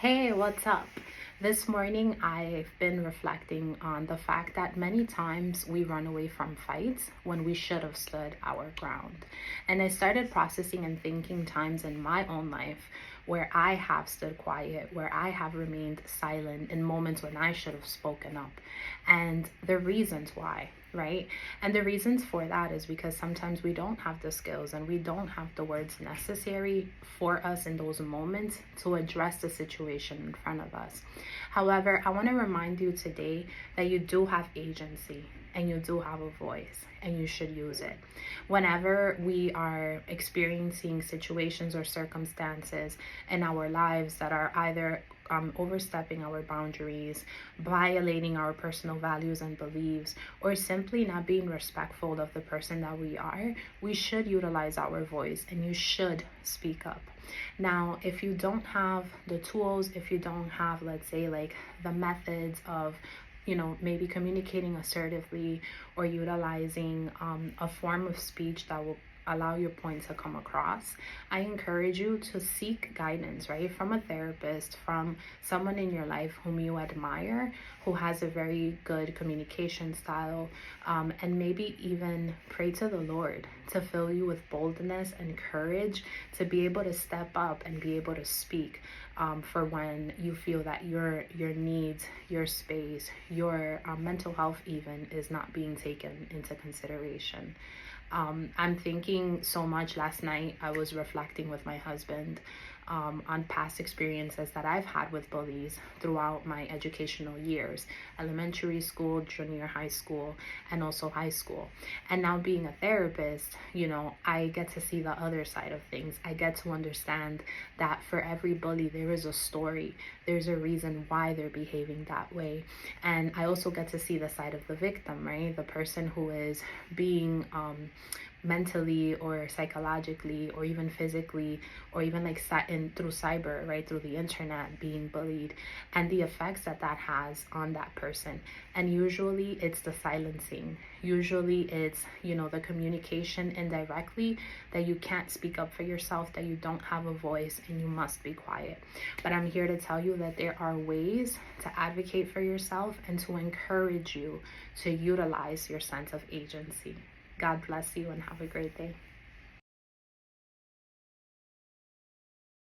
Hey, what's up? This morning I've been reflecting on the fact that many times we run away from fights when we should have stood our ground. And I started processing and thinking times in my own life where I have stood quiet, where I have remained silent in moments when I should have spoken up, and the reasons why. Right? And the reasons for that is because sometimes we don't have the skills and we don't have the words necessary for us in those moments to address the situation in front of us. However, I want to remind you today that you do have agency and you do have a voice and you should use it. Whenever we are experiencing situations or circumstances in our lives that are either overstepping our boundaries, violating our personal values and beliefs, or simply not being respectful of the person that we are, we should utilize our voice and you should speak up. Now, if you don't have the tools, if you don't have, let's say, like the methods of maybe communicating assertively or utilizing a form of speech that will allow your point to come across, I encourage you to seek guidance, right? From a therapist, from someone in your life whom you admire, who has a very good communication style, and maybe even pray to the Lord to fill you with boldness and courage to be able to step up and be able to speak for when you feel that your needs, your space, your mental health even is not being taken into consideration. I'm thinking so much. Last night I was reflecting with my husband on past experiences that I've had with bullies throughout my educational years, elementary school, junior high school, and also high school. And now being a therapist, I get to see the other side of things. I get to understand that for every bully, there is a story. There's a reason why they're behaving that way. And I also get to see the side of the victim, right? The person who is being mentally or psychologically or even physically or even like through cyber, right, through the internet, being bullied, and the effects that that has on that person. And usually it's the silencing, usually it's the communication indirectly, that you can't speak up for yourself, that you don't have a voice and you must be quiet. But I'm here to tell you that there are ways to advocate for yourself and to encourage you to utilize your sense of agency. God bless you and have a great day.